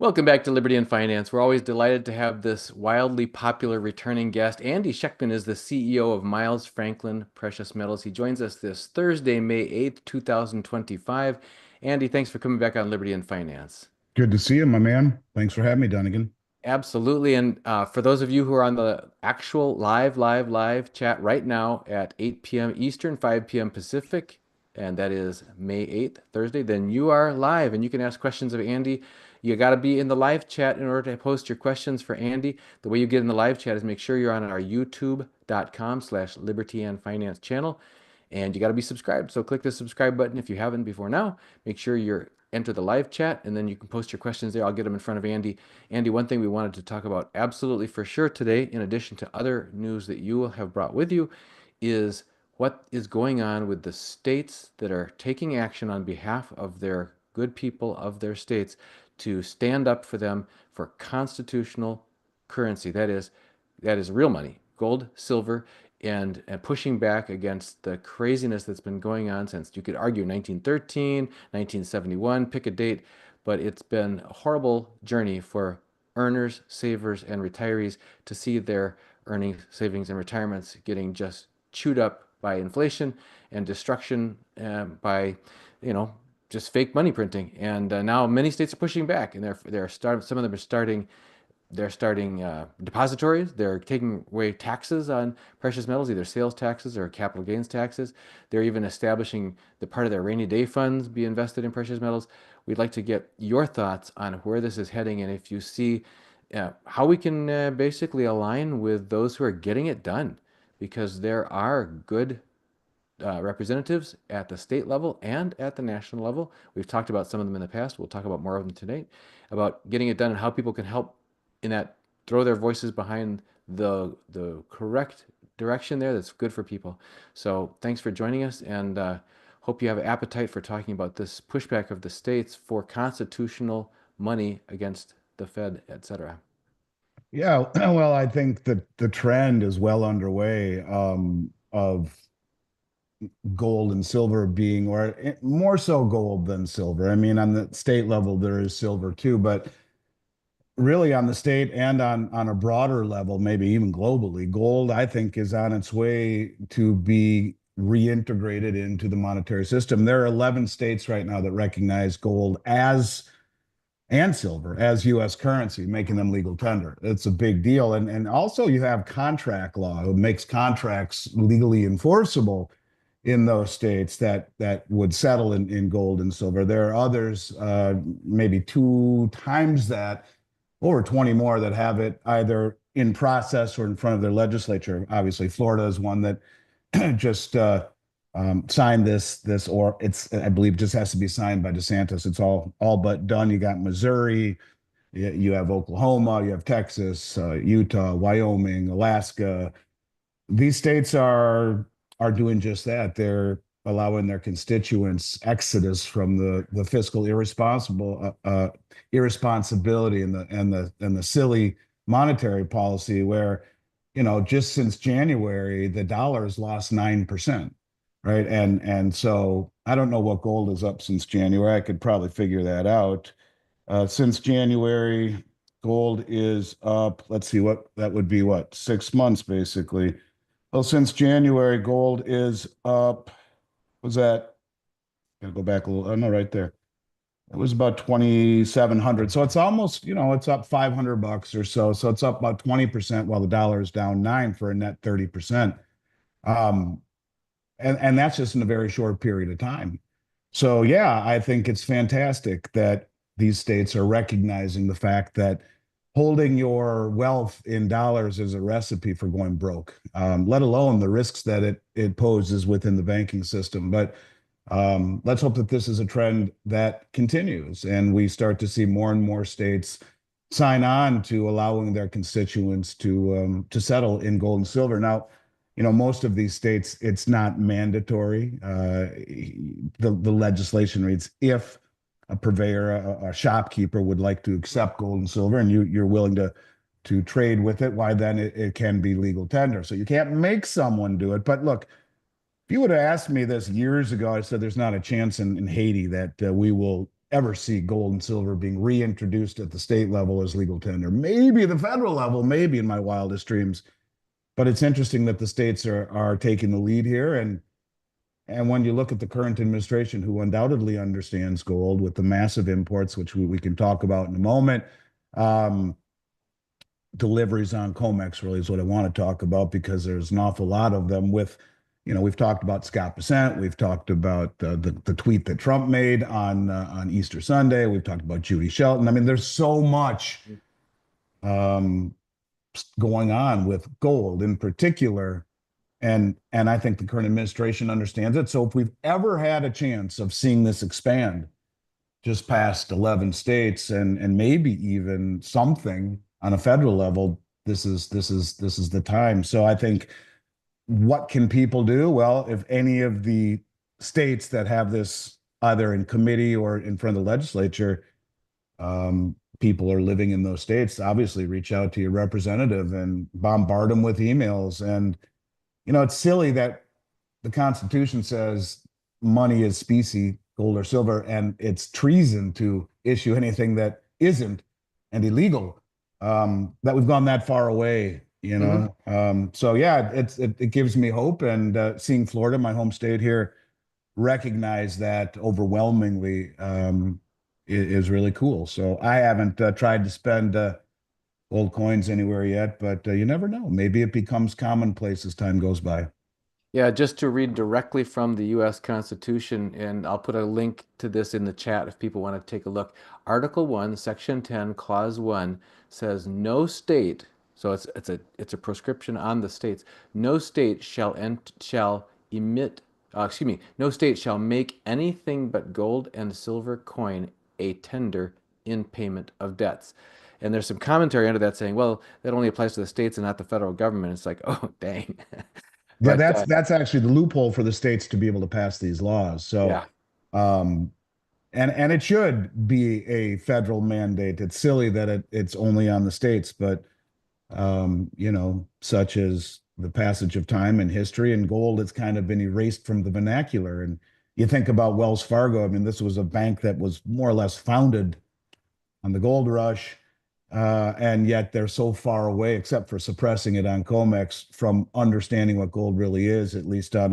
Welcome back to Liberty and Finance. We're always delighted to have this wildly popular returning guest. Andy Schectman is the CEO of Miles Franklin Precious Metals. He joins us this Thursday, May 8th, 2025. Andy, thanks for coming back on Liberty and Finance. Good to see you, my man. Thanks for having me, Dunnigan. Absolutely. And for those of you who are on the actual live chat right now at 8 p.m. Eastern, 5 p.m. Pacific, and that is May 8th, Thursday, then you are live and you can ask questions of Andy. You got to be in the live chat in order to post your questions for Andy. The way you get in the live chat is make sure you're on our youtube.com/liberty and finance channel. And you got to be subscribed. So click the subscribe button if you haven't before now. Make sure you're enter the live chat and then you can post your questions there. I'll get them in front of Andy. Andy, one thing we wanted to talk about absolutely for sure today, in addition to other news that you have brought with you, is what is going on with the states that are taking action on behalf of their good people of their states to stand up for them for constitutional currency. That is real money, gold, silver, and pushing back against the craziness that's been going on since you could argue 1913, 1971, pick a date, but it's been a horrible journey for earners, savers, and retirees to see their earnings, savings, and retirements getting just chewed up by inflation and destruction by, you know, just fake money printing. And now many states are pushing back, and some of them are starting depositories. They're taking away taxes on precious metals, either sales taxes or capital gains taxes. They're even establishing the part of their rainy day funds be invested in precious metals. We'd like to get your thoughts on where this is heading and if you see how we can basically align with those who are getting it done, because there are good representatives at the state level and at the national level. We've talked about some of them in the past. We'll talk about more of them tonight, about getting it done and how people can help in that, throw their voices behind the correct direction there that's good for people. So thanks for joining us, and hope you have appetite for talking about this pushback of the states for constitutional money against the Fed, etc. Yeah, well, I think that the trend is well underway of gold and silver being, or more so gold than silver. I mean, on the state level, there is silver too, but really on the state and on a broader level, maybe even globally, gold, I think, is on its way to be reintegrated into the monetary system. There are 11 states right now that recognize gold as and silver as U.S. currency, making them legal tender. It's a big deal. And also you have contract law, who makes contracts legally enforceable in those states that would settle in gold and silver. There are others, maybe two times that, over 20 more that have it either in process or in front of their legislature. Obviously, Florida is one that just signed this, or it's, I believe, just has to be signed by DeSantis. It's all but done. You got Missouri, you have Oklahoma, you have Texas, Utah, Wyoming, Alaska. These states are doing just that. They're allowing their constituents exodus from the fiscal irresponsibility and the silly monetary policy where, just since January, the dollar has lost 9%, right? And so I don't know what gold is up since January. I could probably figure that out. Since January, gold is up. Let's see, what that would be, what, 6 months basically. Well, since January, gold is up. Was that? Gotta go back a little. Oh, no, right there. It was about 2,700. So it's almost, it's up $500 or so. So it's up about 20% while the dollar is down 9 for a net 30%. Um, and that's just in a very short period of time. So yeah, I think it's fantastic that these states are recognizing the fact that holding your wealth in dollars is a recipe for going broke, let alone the risks that it poses within the banking system. But let's hope that this is a trend that continues and we start to see more and more states sign on to allowing their constituents to settle in gold and silver. Now, most of these states, it's not mandatory. The legislation reads, if a purveyor, a shopkeeper would like to accept gold and silver, and you're willing to trade with it, why then it can be legal tender. So you can't make someone do it. But look, if you would have asked me this years ago, I said there's not a chance in Haiti that we will ever see gold and silver being reintroduced at the state level as legal tender. Maybe the federal level, maybe in my wildest dreams. But it's interesting that the states are taking the lead here. And when you look at the current administration, who undoubtedly understands gold with the massive imports, which we can talk about in a moment, um, deliveries on COMEX really is what I want to talk about because there's an awful lot of them with, we've talked about Scott Bessent, we've talked about the tweet that Trump made on Easter Sunday, we've talked about Judy Shelton. I mean, there's so much um, going on with gold in particular, and I think the current administration understands it. So if we've ever had a chance of seeing this expand just past 11 states and maybe even something on a federal level, this is the time. So I think what can people do? Well, if any of the states that have this either in committee or in front of the legislature, people are living in those states, obviously reach out to your representative and bombard them with emails. And it's silly that the Constitution says money is specie, gold or silver, and it's treason to issue anything that isn't and illegal. That we've gone that far away, Hmm. So yeah, it gives me hope, and seeing Florida, my home state here, recognize that overwhelmingly is really cool. So I haven't tried to spend old coins anywhere yet, but you never know. Maybe it becomes commonplace as time goes by. Yeah, just to read directly from the U.S. Constitution, and I'll put a link to this in the chat if people want to take a look. Article 1, Section 10, Clause 1 says no state, so it's a prescription on the states. No state shall emit, excuse me, no state shall make anything but gold and silver coin a tender in payment of debts. And there's some commentary under that saying, well, that only applies to the states and not the federal government. It's like, oh, dang. Yeah, But that's actually the loophole for the states to be able to pass these laws. So, yeah. um, and it should be a federal mandate. It's silly that it's only on the states, but such as the passage of time and history and gold, it's kind of been erased from the vernacular. And you think about Wells Fargo. I mean, this was a bank that was more or less founded on the gold rush. And yet they're so far away, except for suppressing it on COMEX, from understanding what gold really is, at least on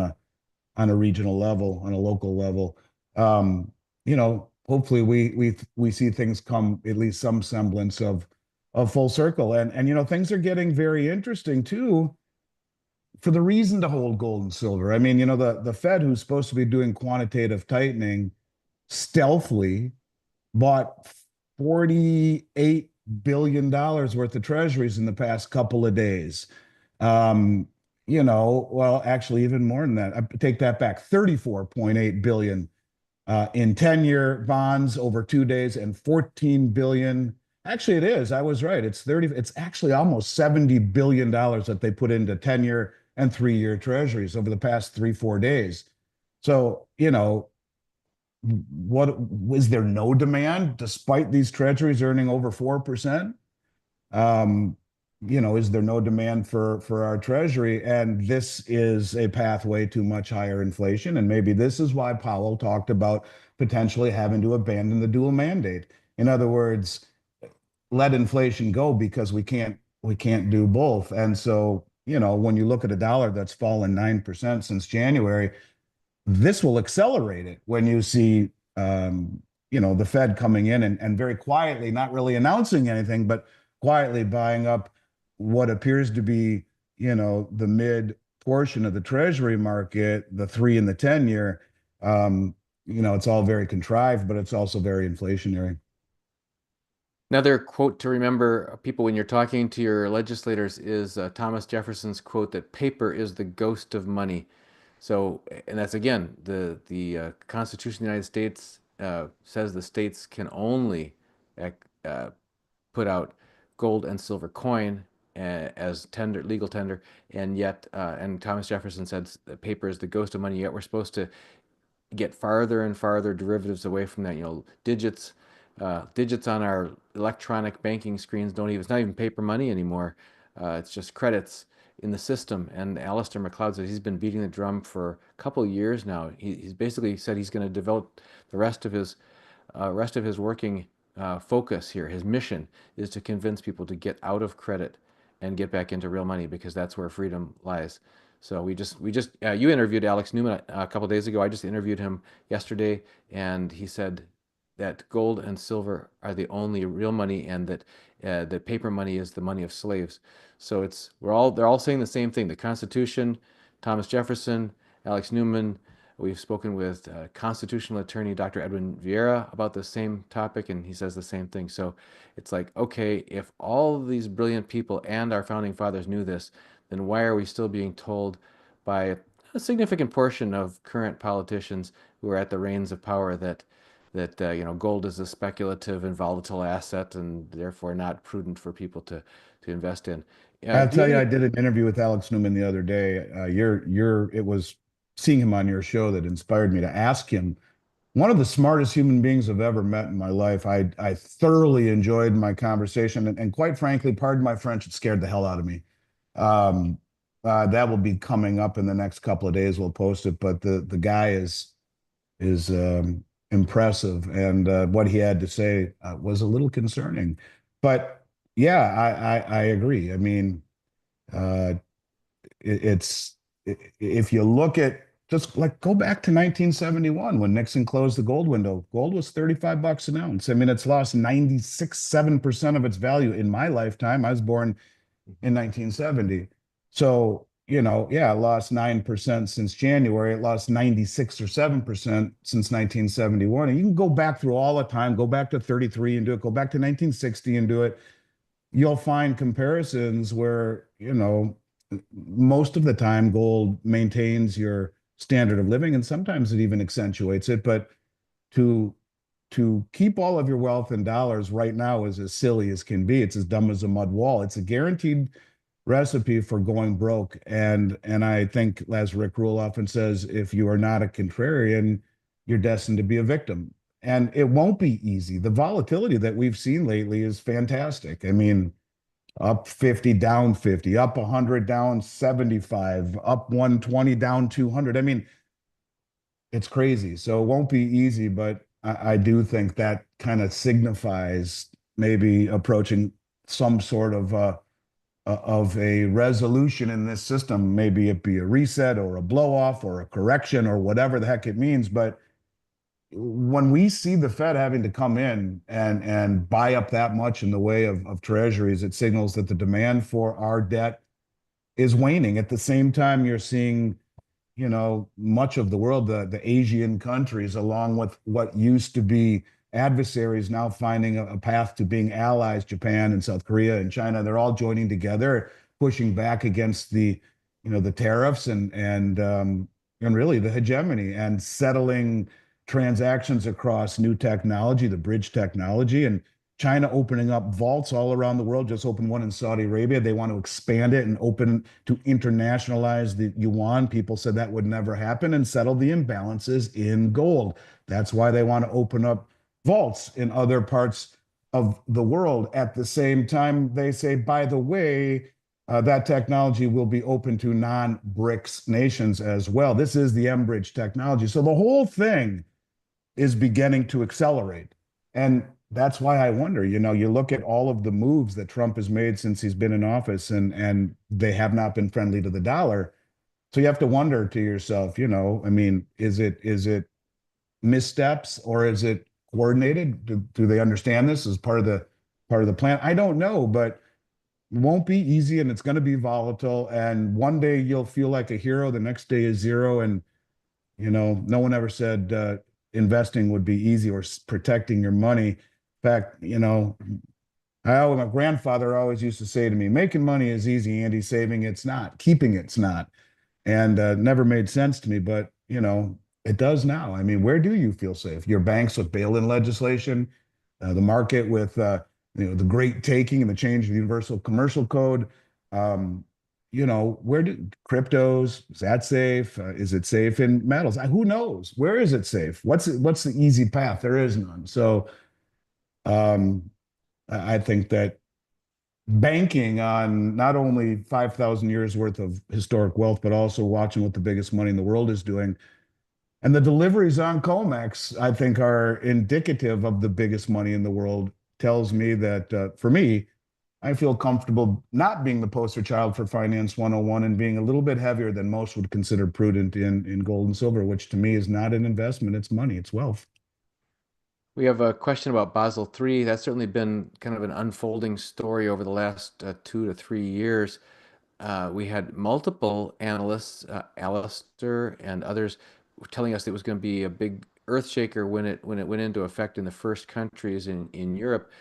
a regional level, on a local level. Hopefully we see things come at least some semblance of full circle. And things are getting very interesting too for the reason to hold gold and silver. I mean, the Fed, who's supposed to be doing quantitative tightening, stealthily bought $48 billion worth of treasuries in the past couple of days. Well, actually, even more than that. I take that back, 34.8 billion in 10-year bonds over 2 days and 14 billion. Actually, it is. I was right. It's actually almost $70 billion that they put into 10-year and 3-year treasuries over the past 3, 4 days. So, what was there no demand despite these treasuries earning over 4%? Um, is there no demand for our treasury? And this is a pathway to much higher inflation. And maybe this is why Powell talked about potentially having to abandon the dual mandate. In other words, let inflation go because we can't do both. And so, when you look at a dollar that's fallen 9% since January, this will accelerate it when you see the Fed coming in and very quietly, not really announcing anything, but quietly buying up what appears to be, the mid portion of the treasury market, the 3 and the 10-year. It's all very contrived, but it's also very inflationary. Another quote to remember, people, when you're talking to your legislators is Thomas Jefferson's quote that paper is the ghost of money. So, and that's again, the Constitution of the United States says the states can only uh, put out gold and silver coin as tender, legal tender, and yet, and Thomas Jefferson said that paper is the ghost of money. Yet we're supposed to get farther and farther derivatives away from that. Digits on our electronic banking screens don't even, it's not even paper money anymore. It's just credits in the system. And Alistair McLeod says he's been beating the drum for a couple of years now. He's basically said he's going to devote the rest of his rest of his working focus here, his mission, is to convince people to get out of credit and get back into real money because that's where freedom lies. So we just you interviewed Alex Newman a couple days ago. I just interviewed him yesterday, and he said that gold and silver are the only real money, and that paper money is the money of slaves. So they're all saying the same thing. The Constitution, Thomas Jefferson, Alex Newman. We've spoken with constitutional attorney Dr. Edwin Vieira about the same topic, and he says the same thing. So it's like, okay, if all of these brilliant people and our founding fathers knew this, then why are we still being told by a significant portion of current politicians who are at the reins of power that gold is a speculative and volatile asset and therefore not prudent for people to invest in? I'll Do you tell have you, I any? did an interview with Alex Newman the other day. It was seeing him on your show that inspired me to ask him. One of the smartest human beings I've ever met in my life. I thoroughly enjoyed my conversation, and quite frankly, pardon my French, it scared the hell out of me. Um, that will be coming up in the next couple of days. We'll post it, but the guy is impressive, and what he had to say was a little concerning. But yeah, I agree. I mean, uh, it's if you look at just like go back to 1971 when Nixon closed the gold window, gold was 35 bucks an ounce. I mean, it's lost 96.7% of its value in my lifetime. I was born in 1970. So, yeah, it lost 9% since January. It lost 96 or 7% since 1971. And you can go back through all the time, go back to 33 and do it, go back to 1960 and do it. You'll find comparisons where, most of the time gold maintains your standard of living, and sometimes it even accentuates it. But to keep all of your wealth in dollars right now is as silly as can be. It's as dumb as a mud wall. It's a guaranteed recipe for going broke. And I think, as Rick Rule often says, if you are not a contrarian, you're destined to be a victim. And it won't be easy. The volatility that we've seen lately is fantastic. I mean, up 50, down 50, up 100, down 75, up 120, down 200. I mean, it's crazy. So it won't be easy, but I do think that kind of signifies maybe approaching some sort of a resolution in this system. Maybe it be a reset or a blow off or a correction or whatever the heck it means. But when we see the Fed having to come in and buy up that much in the way of treasuries, it signals that the demand for our debt is waning. At the same time, you're seeing, much of the world, the Asian countries, along with what used to be adversaries, now finding a path to being allies, Japan and South Korea and China. They're all joining together, pushing back against the tariffs and really the hegemony, and settling transactions across new technology, the bridge technology. And China opening up vaults all around the world, just opened one in Saudi Arabia. They want to expand it and open to internationalize the yuan. People said that would never happen, and settle the imbalances in gold. That's why they want to open up vaults in other parts of the world. At the same time, they say, by the way, that technology will be open to non-BRICS nations as well. This is the M-Bridge technology. So the whole thing is beginning to accelerate. And that's why I wonder, you look at all of the moves that Trump has made since he's been in office, and they have not been friendly to the dollar. So you have to wonder to yourself, I mean, is it missteps, or is it coordinated? Do they understand this as part of the plan? I don't know, but it won't be easy, and it's going to be volatile. And one day you'll feel like a hero, the next day is zero. And no one ever said investing would be easy, or protecting your money. In fact, my grandfather always used to say to me, making money is easy, Andy, saving it's not, keeping it's not. And never made sense to me, but it does now. I mean, where do you feel safe? Your banks with bail-in legislation, the market with the great taking and the change of the Universal Commercial Code. Where do cryptos, is that safe? Is it safe in metals? Who knows? Where is it safe? What's the easy path? There is none. So um, I think that banking on not only 5,000 years worth of historic wealth, but also watching what the biggest money in the world is doing, And the deliveries on COMEX, I think, are indicative of the biggest money in the world. Tells me that for me, I feel comfortable not being the poster child for Finance 101 and being a little bit heavier than most would consider prudent in gold and silver, which to me is not an investment, it's money, it's wealth. We have a question about Basel III. That's certainly been kind of an unfolding story over the last 2 to 3 years. We had multiple analysts, Alistair and others, telling us it was going to be a big earth shaker when it went into effect in the first countries in Europe.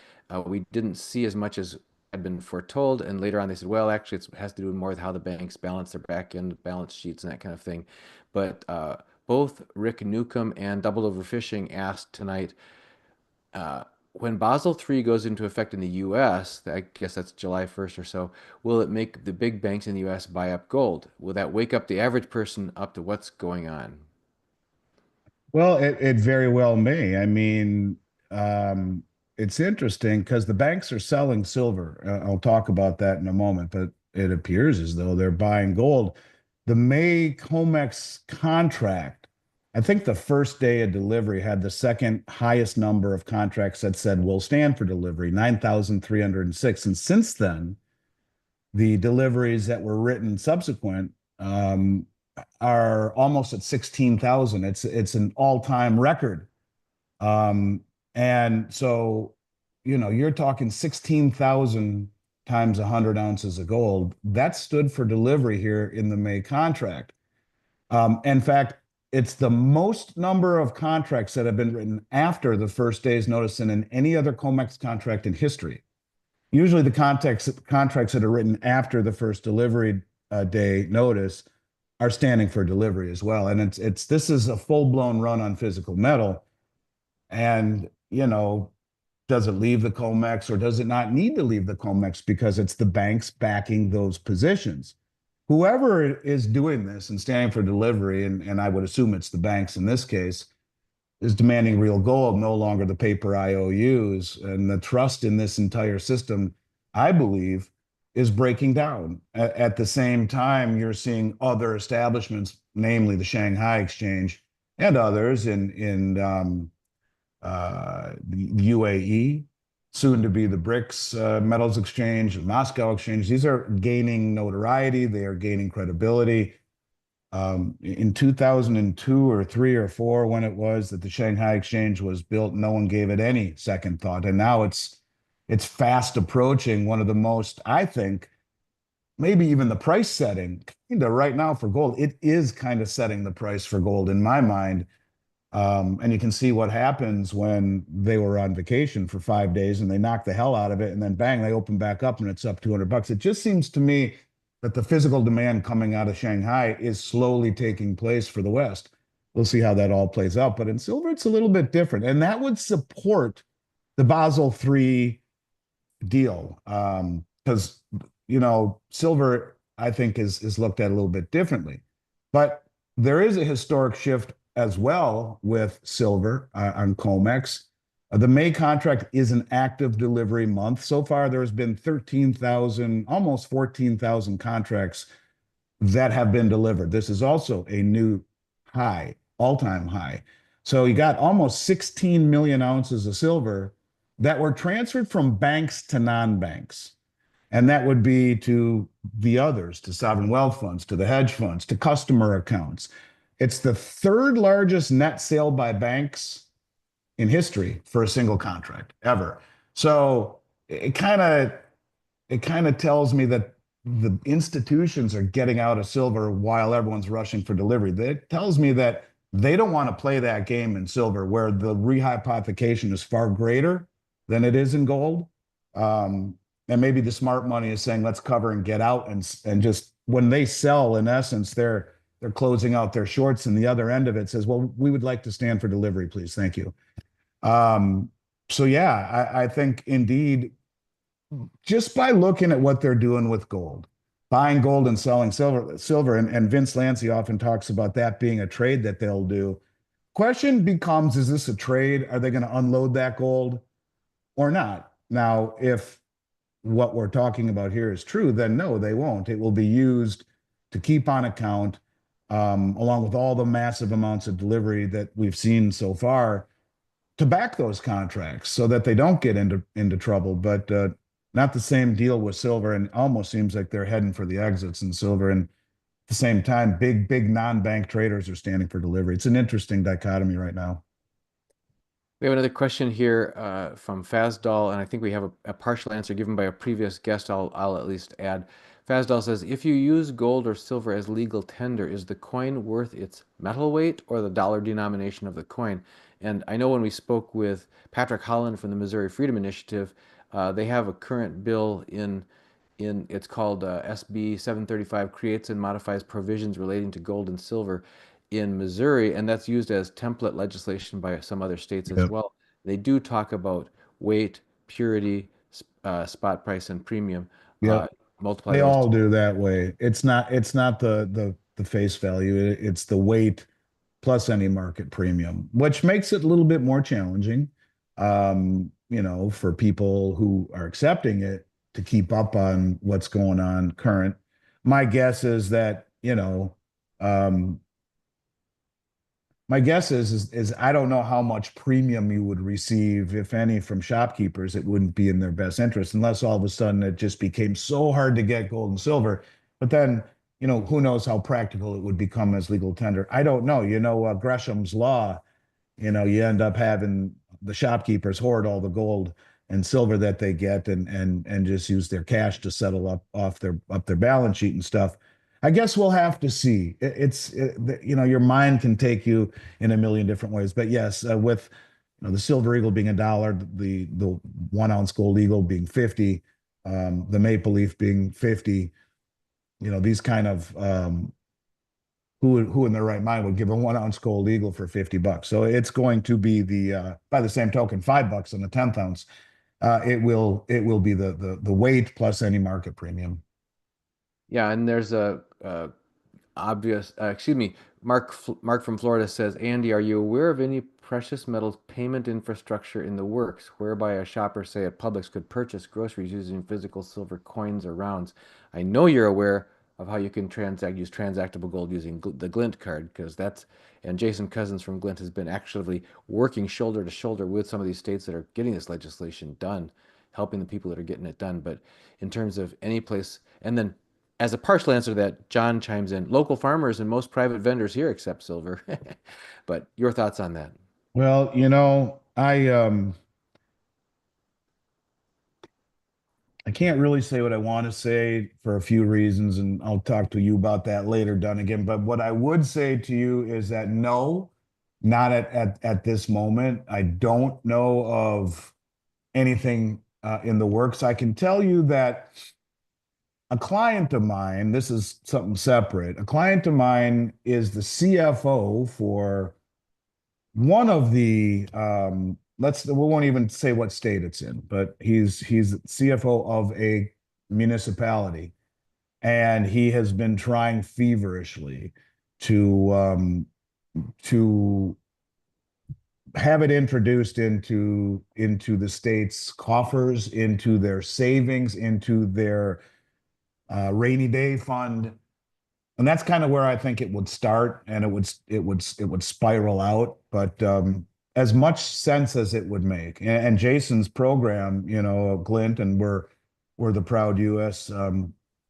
We didn't see as much as had been foretold, and later on they said, well, actually, it has to do more with how the banks balance their back end balance sheets and that kind of thing. But both Rick Newcomb and Double Overfishing asked tonight, uh, when Basel III goes into effect in the US, I guess that's July 1st or so, will it make the big banks in the US buy up gold? Will that wake up the average person up to what's going on? Well, it very well may. I mean, um, it's interesting because the banks are selling silver. I'll talk about that in a moment, but it appears as though they're buying gold. The May COMEX contract, I think the first day of delivery had the second highest number of contracts that said will stand for delivery, 9,306. And since then, the deliveries that were written subsequent are almost at 16,000. It's an all-time record. Um, and so, you're talking 16,000 times 100 ounces of gold. That stood for delivery here in the May contract. In fact, it's the most number of contracts that have been written after the first day's notice than in any other COMEX contract in history. Usually the contracts that are written after the first delivery day notice are standing for delivery as well. And this is a full-blown run on physical metal. And, does it leave the COMEX or does it not need to leave the COMEX because it's the banks backing those positions? Whoever is doing this and standing for delivery, and I would assume it's the banks in this case, is demanding real gold, no longer the paper IOUs. And the trust in this entire system, I believe, is breaking down. At the same time, you're seeing other establishments, namely the Shanghai Exchange and others in the UAE, soon to be the BRICS Metals Exchange, Moscow Exchange. These are gaining notoriety. They are gaining credibility. In 2002 or three or four, when it was that the Shanghai Exchange was built, no one gave it any second thought. And now it's fast approaching one of the most, I think, maybe even the price setting kind of right now for gold. It is kind of setting the price for gold in my mind. And you can see what happens when they were on vacation for 5 days and they knock the hell out of it, and then bang, they open back up and it's up $200. It just seems to me that the physical demand coming out of Shanghai is slowly taking place for the West. We'll see how that all plays out. But in silver, it's a little bit different. And that would support the Basel III deal. Because, silver, I think, is looked at a little bit differently. But there is a historic shift as well with silver on COMEX. The May contract is an active delivery month. So far, there has been 13,000, almost 14,000 contracts that have been delivered. This is also a new high, all-time high. So you got almost 16 million ounces of silver that were transferred from banks to non-banks. And that would be to the others, to sovereign wealth funds, to the hedge funds, to customer accounts. It's the third largest net sale by banks in history for a single contract ever. So it kind of tells me that the institutions are getting out of silver while everyone's rushing for delivery. That tells me that they don't want to play that game in silver where the rehypothecation is far greater than it is in gold. And maybe the smart money is saying, let's cover and get out. And just when they sell, in essence, they're closing out their shorts, and the other end of it says, well, we would like to stand for delivery, please. Thank you. So yeah, I think indeed, just by looking at what they're doing with gold, buying gold and selling silver, and Vince Lancy often talks about that being a trade that they'll do. Question becomes, is this a trade? Are they going to unload that gold or not? Now, if what we're talking about here is true, then no, they won't. It will be used to keep on account. along with all the massive amounts of delivery that we've seen so far, to back those contracts so that they don't get into trouble. But not the same deal with silver, and almost seems like they're heading for the exits in silver. And at the same time, big non-bank traders are standing for delivery. It's an interesting dichotomy right now. We have another question here from Fazdal, and I think we have a partial answer given by a previous guest. I'll at least add. Fazdal says, if you use gold or silver as legal tender, is the coin worth its metal weight or the dollar denomination of the coin? And I know when we spoke with Patrick Holland from the Missouri Freedom Initiative, they have a current bill in it's called SB 735, creates and modifies provisions relating to gold and silver in Missouri, and that's used as template legislation by some other states as Yep. well. They do talk about weight, purity, spot price, and premium. Uh, Yep. multiply They those all two. do that way. It's not the face value. It's the weight plus any market premium, which makes it a little bit more challenging, for people who are accepting it to keep up on what's going on current. My guess is that, um, my guess is I don't know how much premium you would receive, if any, from shopkeepers. It wouldn't be in their best interest unless all of a sudden it just became so hard to get gold and silver. But then, who knows how practical it would become as legal tender. I don't know. Gresham's law, you end up having the shopkeepers hoard all the gold and silver that they get, and just use their cash to settle up their balance sheet and stuff. I guess we'll have to see. Your mind can take you in a million different ways, but yes, with the silver eagle being $1, the 1 ounce gold eagle being 50, the maple leaf being 50, these kind of who in their right mind would give a 1 ounce gold eagle for $50? So it's going to be by the same token, $5 on the 10th ounce. It will be the weight plus any market premium. Yeah, and there's a obvious, excuse me, Mark from Florida says, Andy, are you aware of any precious metals payment infrastructure in the works whereby a shopper, say at Publix, could purchase groceries using physical silver coins or rounds? I know you're aware of how you can use transactable gold using the Glint card, because and Jason Cousins from Glint has been actively working shoulder to shoulder with some of these states that are getting this legislation done, helping the people that are getting it done. But in terms of any place, and then as a partial answer to that, John chimes in, local farmers and most private vendors here accept silver. But your thoughts on that? Well, I can't really say what I want to say for a few reasons, and I'll talk to you about that later, Dunnigan. But what I would say to you is that no, not at this moment. I don't know of anything in the works. I can tell you that a client of mine, this is something separate. A client of mine is the CFO for one of the we won't even say what state it's in, but he's CFO of a municipality, and he has been trying feverishly to have it introduced into the state's coffers, into their savings, into their rainy day fund. And that's kind of where I think it would start, and it would spiral out. But as much sense as it would make, and Jason's program, Glint, and we're the proud U.S.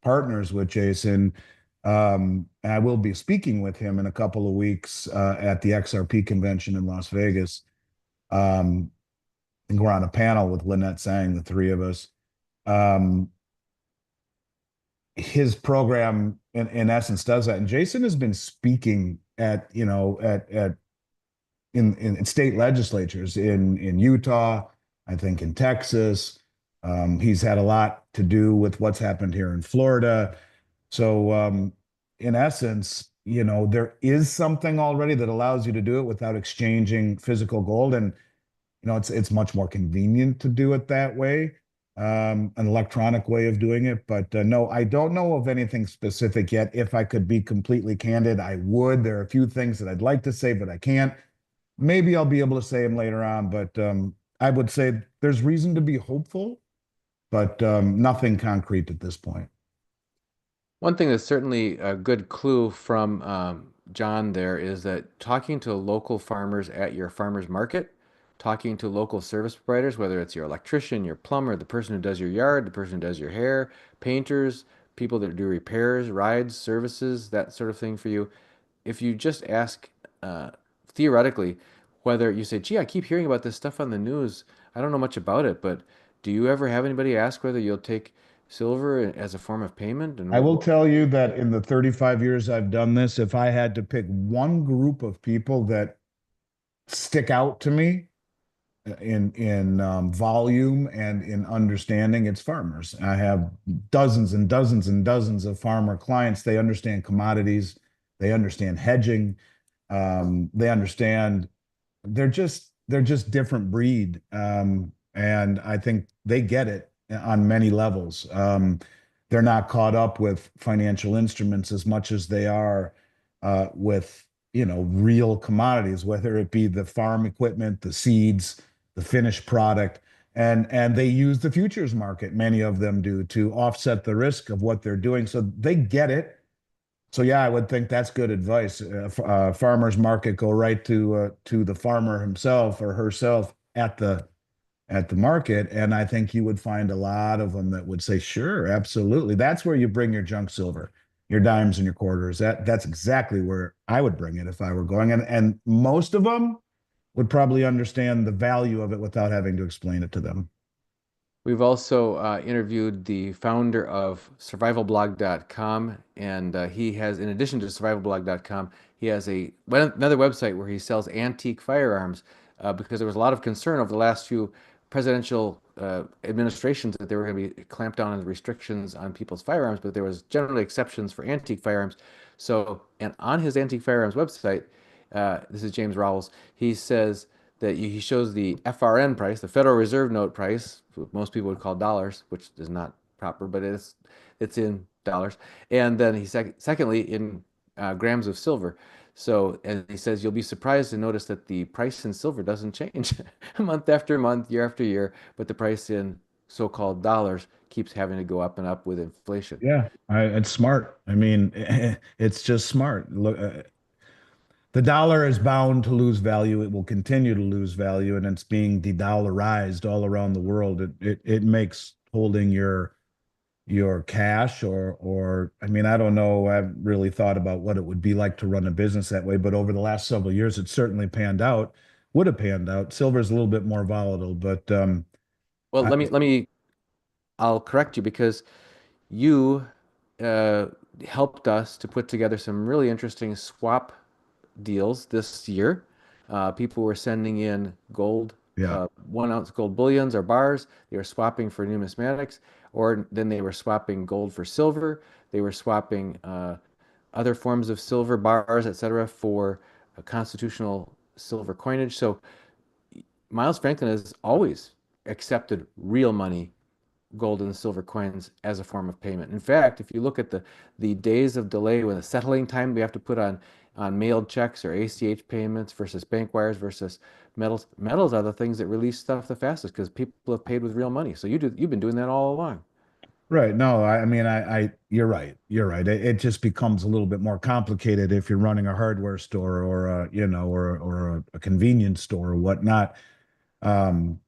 Partners with Jason. And I will be speaking with him in a couple of weeks at the XRP convention in Las Vegas. And we're on a panel with Lynette Sang, the three of us. His program in essence does that. And Jason has been speaking in state legislatures in Utah, I think in Texas. He's had a lot to do with what's happened here in Florida. So in essence, there is something already that allows you to do it without exchanging physical gold. And it's much more convenient to do it that way, an electronic way of doing it. But no, I don't know of anything specific yet. If I could be completely candid, I would. There are a few things that I'd like to say, but I can't. Maybe I'll be able to say them later on. But I would say there's reason to be hopeful, but nothing concrete at this point. One thing that's certainly a good clue from John there is that talking to local farmers at your farmers market, talking to local service providers, whether it's your electrician, your plumber, the person who does your yard, the person who does your hair, painters, people that do repairs, rides, services, that sort of thing for you. If you just ask theoretically whether you say, gee, I keep hearing about this stuff on the news. I don't know much about it, but do you ever have anybody ask whether you'll take silver as a form of payment? And I will what tell you that in the 35 years I've done this, if I had to pick one group of people that stick out to me in volume and in understanding, it's farmers. I have dozens and dozens and dozens of farmer clients. They understand commodities, they understand hedging, they understand they're just different breed, and I think they get it on many levels. They're not caught up with financial instruments as much as they are with real commodities, whether it be the farm equipment, the seeds, the finished product, and they use the futures market. Many of them do to offset the risk of what they're doing, so they get it. So yeah, I would think that's good advice. Farmer's market, go right to the farmer himself or herself at the market, and I think you would find a lot of them that would say, "Sure, absolutely." That's where you bring your junk silver, your dimes and your quarters. That's exactly where I would bring it if I were going, and most of them would probably understand the value of it without having to explain it to them. We've also interviewed the founder of survivalblog.com, and he has, in addition to survivalblog.com, he has another website where he sells antique firearms because there was a lot of concern over the last few presidential administrations that they were going to be clamped down on the restrictions on people's firearms, but there was generally exceptions for antique firearms. So, and on his antique firearms website, this is James Rowells, he says that he shows the FRN price, the Federal Reserve note price, what most people would call dollars, which is not proper, but it's in dollars. And then secondly in grams of silver. So, and he says you'll be surprised to notice that the price in silver doesn't change month after month, year after year, but the price in so-called dollars keeps having to go up and up with inflation. Yeah, it's smart. I mean, it's just smart. Look, the dollar is bound to lose value. It will continue to lose value, and it's being de-dollarized all around the world. It makes holding your cash or I mean, I don't know. I haven't really thought about what it would be like to run a business that way, but over the last several years, it certainly panned out. Would have panned out. Silver's a little bit more volatile, but Well, I, I'll correct you because you uh, helped us to put together some really interesting swap deals this year. People were sending in gold, yeah, 1 ounce gold bullions or bars. They were swapping for numismatics, or then they were swapping gold for silver. They were swapping other forms of silver bars, etc., for a constitutional silver coinage. So Miles Franklin has always accepted real money, gold and silver coins, as a form of payment. In fact, if you look at the days of delay when the settling time we have to put on mailed checks or ACH payments versus bank wires versus metals are the things that release stuff the fastest because people have paid with real money. So you've been doing that all along. right. No, I mean, you're right. You're right. It just becomes a little bit more complicated if you're running a hardware store or a convenience store or whatnot. Um,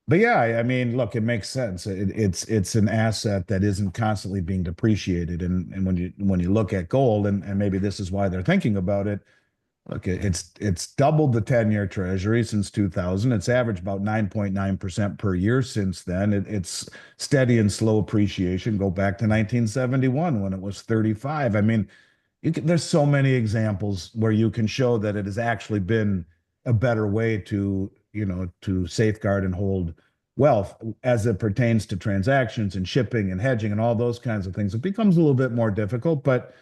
But yeah, I mean, look, it makes sense. It's an asset that isn't constantly being depreciated, and when you look at gold, and maybe this is why they're thinking about it. Look, it's doubled the 10-year treasury since 2000. It's averaged about 9.9% per year since then. It's steady and slow appreciation. Go back to 1971 when it was 35. I mean, there's so many examples where you can show that it has actually been a better way to safeguard and hold wealth as it pertains to transactions and shipping and hedging and all those kinds of things. It becomes a little bit more difficult, but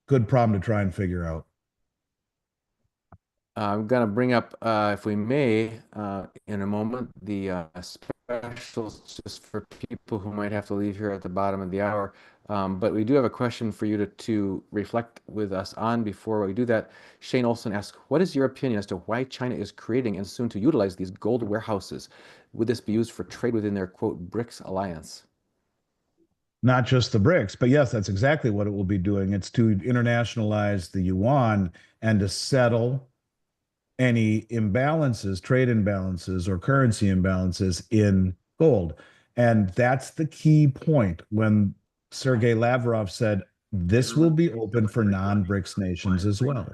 good problem to try and figure out. I'm going to bring up, if we may, in a moment, the specials just for people who might have to leave here at the bottom of the hour. But we do have a question for you to reflect with us on before we do that. Shane Olson asks, what is your opinion as to why China is creating and soon to utilize these gold warehouses? Would this be used for trade within their, quote, BRICS alliance? not just the BRICS. But yes, that's exactly what it will be doing. It's to internationalize the yuan and to settle any imbalances, trade imbalances, or currency imbalances in gold. And that's the key point when Sergei Lavrov said this will be open for non-BRICS nations as well.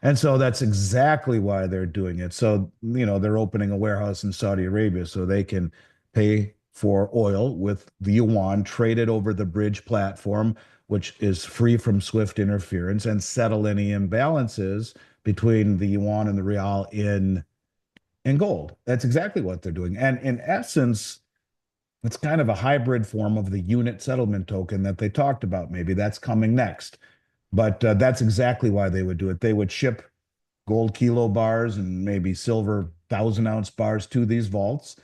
And so that's exactly why they're doing it. So, they're opening a warehouse in Saudi Arabia so they can pay for oil with the yuan, trade it over the bridge platform, which is free from SWIFT interference, and settle any imbalances between the yuan and the real in gold. That's exactly what they're doing. And in essence, it's kind of a hybrid form of the unit settlement token that they talked about. Maybe that's coming next. But that's exactly why they would do it. They would ship gold kilo bars and maybe silver 1,000-ounce bars to these vaults,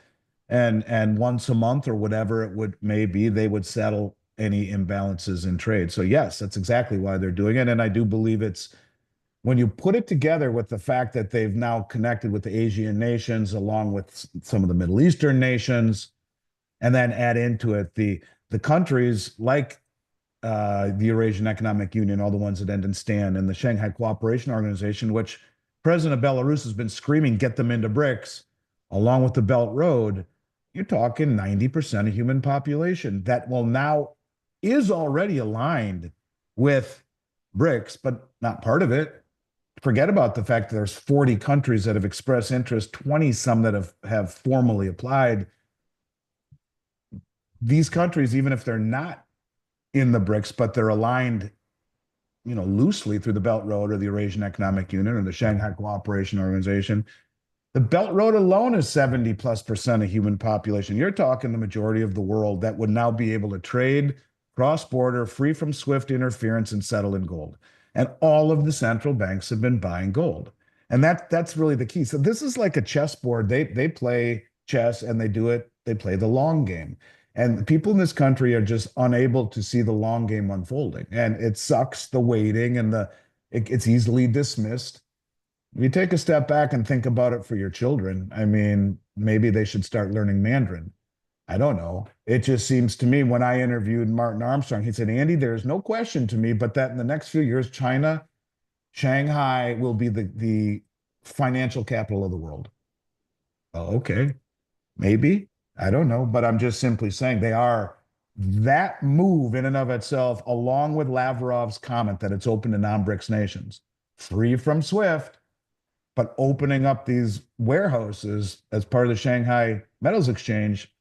and once a month or whatever it would maybe, they would settle any imbalances in trade. So yes, that's exactly why they're doing it. And I do believe it's, when you put it together with the fact that they've now connected with the Asian nations along with some of the Middle Eastern nations, and then add into it the countries like the Eurasian Economic Union, all the ones that end in Stan, and the Shanghai Cooperation Organization, which President of Belarus has been screaming, get them into BRICS, along with the Belt Road. You're talking 90% of human population that will now is already aligned with BRICS, but not part of it. Forget about the fact that there's 40 countries that have expressed interest, 20 some that have formally applied. These countries, even if they're not in the BRICS, but they're aligned, loosely through the Belt Road or the Eurasian Economic Union or the Shanghai Cooperation Organization. The Belt Road alone is 70+% of human population. You're talking the majority of the world that would now be able to trade cross-border, free from SWIFT interference, and settle in gold. And all of the central banks have been buying gold. And that's really the key. So this is like a chessboard. They play chess and they play the long game. And people in this country are just unable to see the long game unfolding. And it sucks, the waiting, and it's easily dismissed. If you take a step back and think about it for your children, I mean, maybe they should start learning Mandarin. I don't know. It just seems to me, when I interviewed Martin Armstrong, he said, Andy, there's no question to me, but that in the next few years, China, Shanghai will be the financial capital of the world. Oh, okay. Maybe. I don't know, but I'm just simply saying they are. That move in and of itself, along with Lavrov's comment that it's open to non-BRICS nations, free from SWIFT, but opening up these warehouses as part of the Shanghai Metals Exchange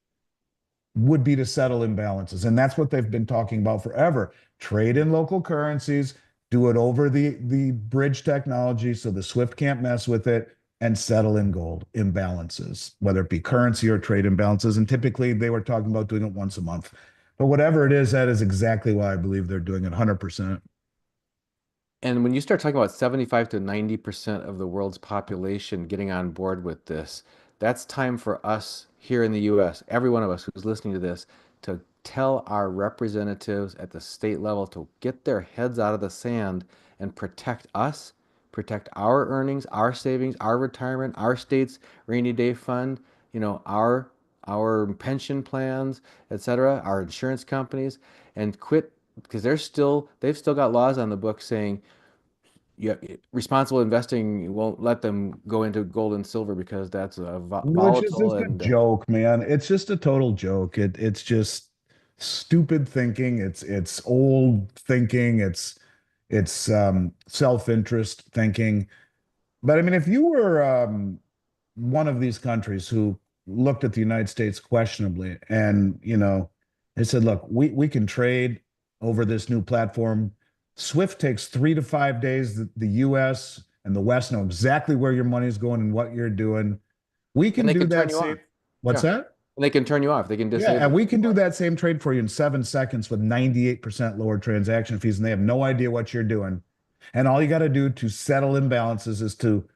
would be to settle imbalances. And that's what they've been talking about forever. Trade in local currencies, do it over the bridge technology so the SWIFT can't mess with it, and settle in gold imbalances, whether it be currency or trade imbalances. And typically they were talking about doing it once a month. But whatever it is, that is exactly why I believe they're doing it 100%. And when you start talking about 75 to 90% of the world's population getting on board with this, that's time for us here in the US, every one of us who's listening to this, to tell our representatives at the state level to get their heads out of the sand and protect us, protect our earnings, our savings, our retirement, our state's rainy day fund, our pension plans, etc., our insurance companies, and quit, because they've still got laws on the book saying, yeah, responsible investing won't let them go into gold and silver because that's Which is volatile just a and joke, man. It's just a total joke. It's just stupid thinking. It's old thinking. It's self-interest thinking. But I mean, if you were one of these countries who looked at the United States questionably, and they said, look, we can trade over this new platform. SWIFT takes 3 to 5 days. The US and the West know exactly where your money's going and what you're doing. We and can they do can turn that you same. off. What's Yeah. that? And they can turn you off. They can Yeah, and disable we it. can do that same trade for you in 7 seconds with 98% lower transaction fees, and they have no idea what you're doing. And all you got to do to settle imbalances is to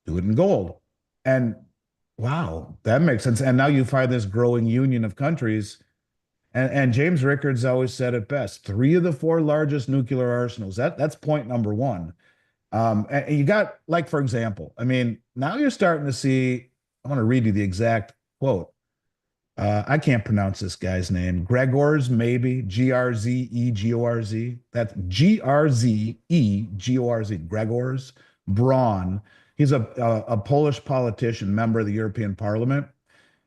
do it in gold. And wow, that makes sense. And now you find this growing union of countries. And James Rickards always said it best: 3 of the 4 largest nuclear arsenals. That's point number one. And you got, like, for example, I mean, now you're starting to see. I want to read you the exact quote. I can't pronounce this guy's name. Gregorz, maybe Grzegorz. That's Grzegorz. Gregorz Braun. He's a Polish politician, member of the European Parliament.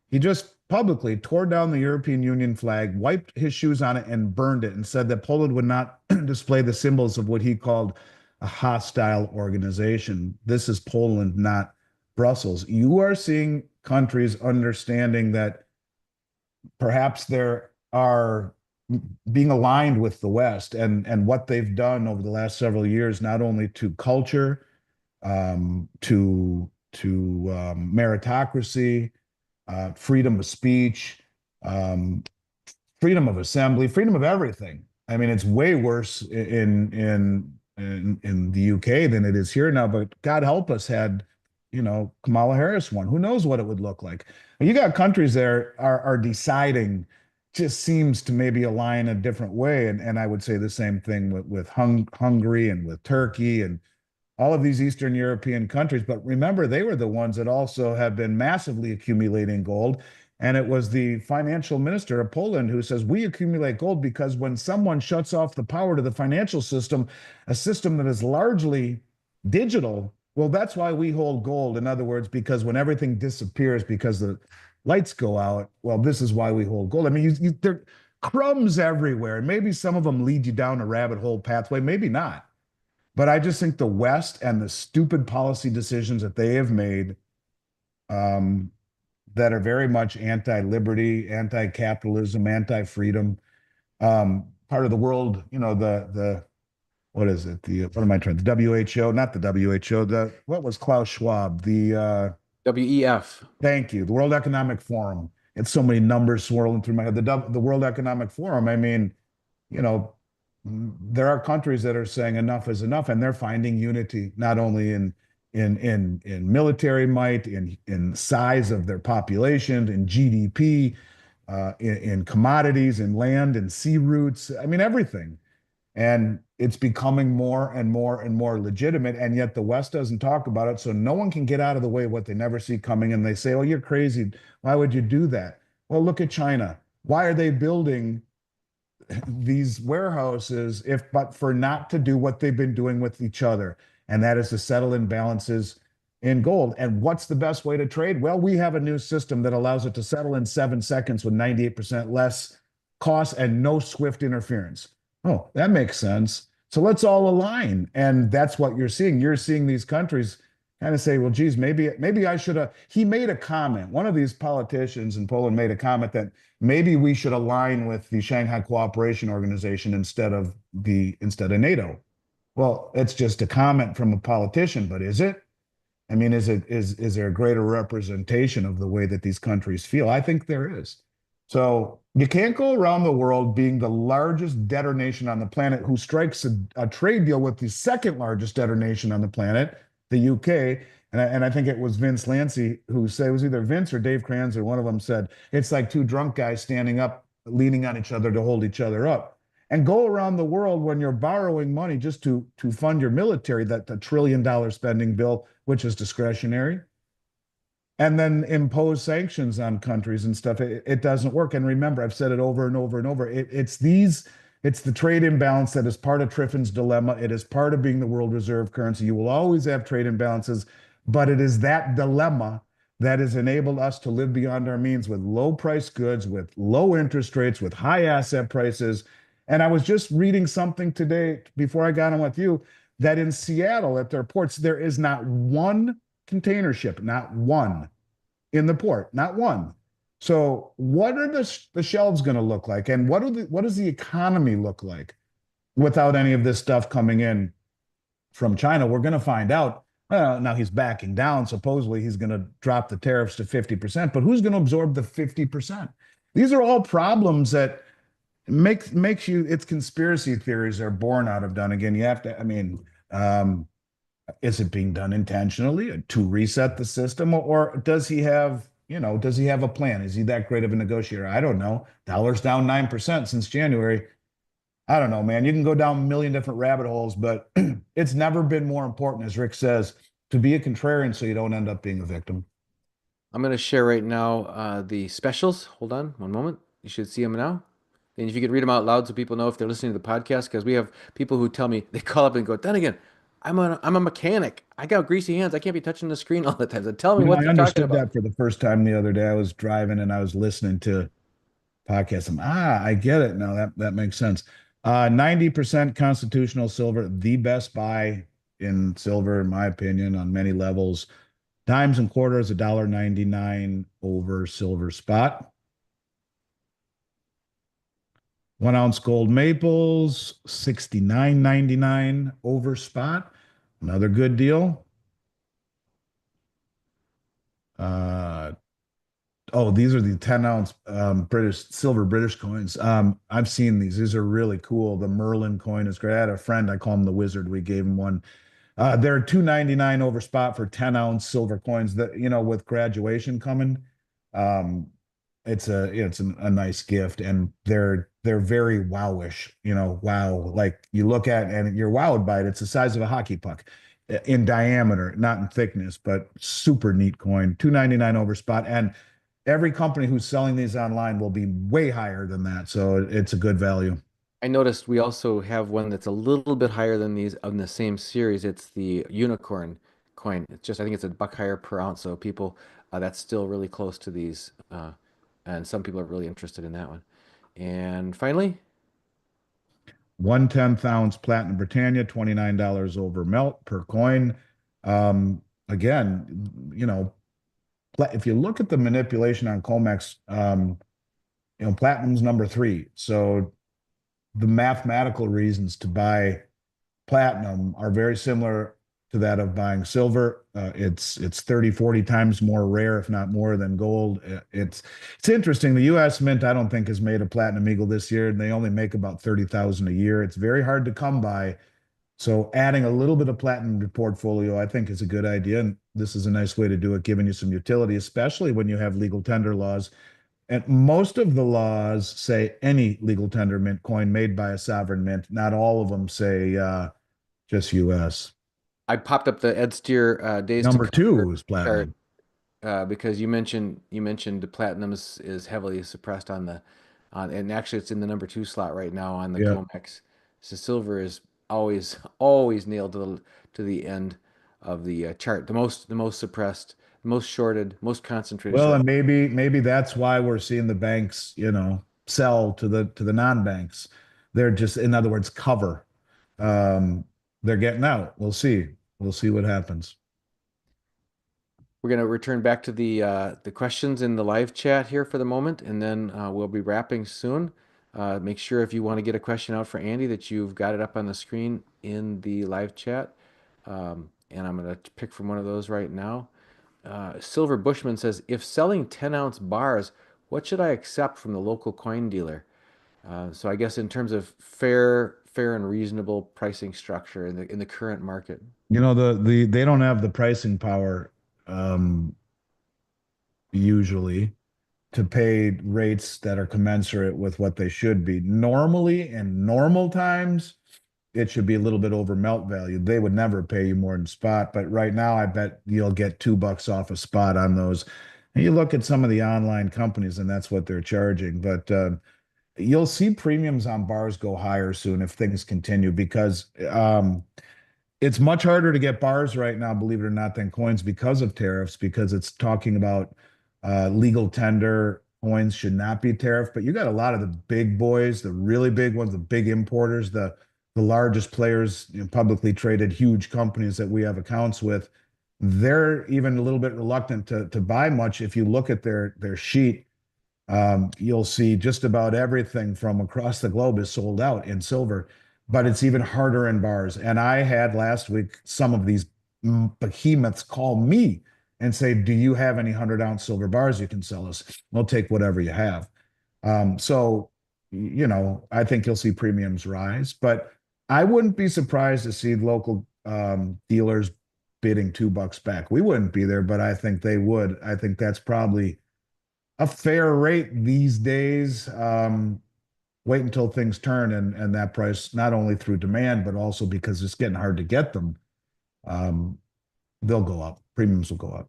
He just publicly tore down the European Union flag, wiped his shoes on it, and burned it, and said that Poland would not display the symbols of what he called a hostile organization. This is Poland, not Brussels. You are seeing countries understanding that perhaps there are being aligned with the West and what they've done over the last several years, not only to culture, to meritocracy, freedom of speech, um, freedom of assembly, freedom of everything. I mean, it's way worse in the UK than it is here now. But God help us, had Kamala Harris won, who knows what it would look like. You got countries there are deciding, just seems to maybe align a different way, and I would say the same thing with Hungary and with Turkey and all of these Eastern European countries. But remember, they were the ones that also have been massively accumulating gold. And it was the financial minister of Poland who says, we accumulate gold because when someone shuts off the power to the financial system, a system that is largely digital, well, that's why we hold gold. In other words, because when everything disappears because the lights go out, well, this is why we hold gold. I mean, there are crumbs everywhere. And maybe some of them lead you down a rabbit hole pathway, maybe not. But I just think the West and the stupid policy decisions that they have made, that are very much anti-liberty, anti-capitalism, anti-freedom, part of the world, the what is it? What am I trying? The WHO, not the WHO. What was Klaus Schwab? WEF. Thank you. The World Economic Forum. It's so many numbers swirling through my head. The World Economic Forum. I mean, you know, there are countries that are saying enough is enough, and they're finding unity not only in military might, in size of their population, in GDP, in commodities, in land and sea routes. I mean, everything. And it's becoming more and more and more legitimate. And yet the West doesn't talk about it. So no one can get out of the way of what they never see coming. And they say, oh, you're crazy. Why would you do that? Well, look at China. Why are they building these warehouses if but for not to do what they've been doing with each other? And that is to settle imbalances in gold. And what's the best way to trade? Well, we have a new system that allows it to settle in 7 seconds with 98% less cost and no SWIFT interference. Oh, that makes sense. So let's all align. And that's what you're seeing. You're seeing these countries kind of say, well, geez, maybe I should have. He made a comment. One of these politicians in Poland made a comment that maybe we should align with the Shanghai Cooperation Organization instead of NATO. Well, it's just a comment from a politician, but is it? I mean, is there a greater representation of the way that these countries feel? I think there is. So you can't go around the world being the largest debtor nation on the planet who strikes a trade deal with the second largest debtor nation on the planet, the UK. And I think it was Vince Lancy who said, it was either Vince or Dave Kranz or one of them said, it's like two drunk guys standing up, leaning on each other to hold each other up. And go around the world when you're borrowing money just to fund your military, that $1 trillion spending bill, which is discretionary, and then impose sanctions on countries and stuff. It doesn't work. And remember, I've said it over and over and over. It's the trade imbalance that is part of Triffin's dilemma. It is part of being the world reserve currency. You will always have trade imbalances, but it is that dilemma that has enabled us to live beyond our means with low price goods, with low interest rates, with high asset prices. And I was just reading something today before I got on with you that in Seattle at their ports, there is not one container ship, not one in the port, not one. So what are the shelves going to look like? And what does the economy look like without any of this stuff coming in from China? We're going to find out. Now he's backing down. Supposedly he's going to drop the tariffs to 50%, but who's going to absorb the 50%? These are all problems that makes you, it's conspiracy theories are born out of. Done again. You have to, I mean, is it being done intentionally to reset the system, or does he have a plan? Is he that great of a negotiator? I don't know. Dollar's down 9% since January. I don't know, man. You can go down a million different rabbit holes, but it's never been more important, as Rick says, to be a contrarian so you don't end up being a victim. I'm going to share right now the specials. Hold on one moment. You should see them now. And if you could read them out loud so people know if they're listening to the podcast, because we have people who tell me, they call up and go, then again, I'm a mechanic. I got greasy hands. I can't be touching the screen all the time. So tell me You know, what I they're talking understood about. that for the first time the other day. I was driving and I was listening to podcasts. I get it now. That makes sense. 90% constitutional silver, the best buy in silver, in my opinion, on many levels. Dimes and quarters, $1.99 over silver spot. 1 ounce gold maples, 69.99 over spot. Another good deal. Uh, oh, these are the 10 ounce British silver British coins. I've seen these. These are really cool. The Merlin coin is great. I had a friend, I call him the wizard. We gave him one. They're 2.99 over spot for 10 ounce silver coins that, with graduation coming. Um, it's a nice gift, and they're very wowish, wow. Like you look at and you're wowed by it. It's the size of a hockey puck in diameter, not in thickness, but super neat coin. 2.99 over spot. And every company who's selling these online will be way higher than that. So it's a good value. I noticed we also have one that's a little bit higher than these on the same series. It's the unicorn coin. It's just, I think it's a buck higher per ounce. So people, that's still really close to these. And some people are really interested in that one. And finally, 1/10 ounce platinum Britannia, $29 over melt per coin. Again, if you look at the manipulation on COMEX, platinum's number three. So the mathematical reasons to buy platinum are very similar to that of buying silver. It's 30, 40 times more rare, if not more, than gold. It's interesting. The U.S. Mint, I don't think, has made a platinum eagle this year, and they only make about 30,000 a year. It's very hard to come by. So adding a little bit of platinum to portfolio, I think, is a good idea. And this is a nice way to do it, giving you some utility, especially when you have legal tender laws. And most of the laws say any legal tender mint coin made by a sovereign mint. Not all of them say just US. I popped up the Ed Steer days to Number convert two is chart platinum. because you mentioned the platinum is heavily suppressed on the on and actually it's in the number two slot right now on the Yeah. COMEX. So silver is always nailed to the end of the chart. The most suppressed, most shorted, most concentrated Well, short. and maybe that's why we're seeing the banks, sell to the non-banks. They're just, in other words, cover. Um, they're getting out. We'll see. We'll see what happens. We're going to return back to the questions in the live chat here for the moment, and then we'll be wrapping soon. Make sure if you want to get a question out for Andy that you've got it up on the screen in the live chat. And I'm going to pick from one of those right now. Silver Bushman says, if selling 10-ounce bars, what should I accept from the local coin dealer? So I guess in terms of fair and reasonable pricing structure in the current market. They don't have the pricing power um, usually to pay rates that are commensurate with what they should be. Normally, in normal times, it should be a little bit over melt value. They would never pay you more than spot, but right now, I bet you'll get $2 off a spot on those. And you look at some of the online companies, and that's what they're charging. But you'll see premiums on bars go higher soon if things continue because it's much harder to get bars right now, believe it or not, than coins because of tariffs, because it's talking about legal tender coins should not be tariffed. But you got a lot of the big boys, the really big ones, the big importers, the largest players, publicly traded huge companies that we have accounts with. They're even a little bit reluctant to buy much. If you look at their sheet, you'll see just about everything from across the globe is sold out in silver, but it's even harder in bars. And I had last week some of these behemoths call me and say, "Do you have any 100-ounce silver bars you can sell us? We'll take whatever you have." So, I think you'll see premiums rise, but I wouldn't be surprised to see local dealers bidding $2 back. We wouldn't be there, but I think they would. I think that's probably a fair rate these days. Wait until things turn and that price, not only through demand, but also because it's getting hard to get them, um, they'll go up. Premiums will go up.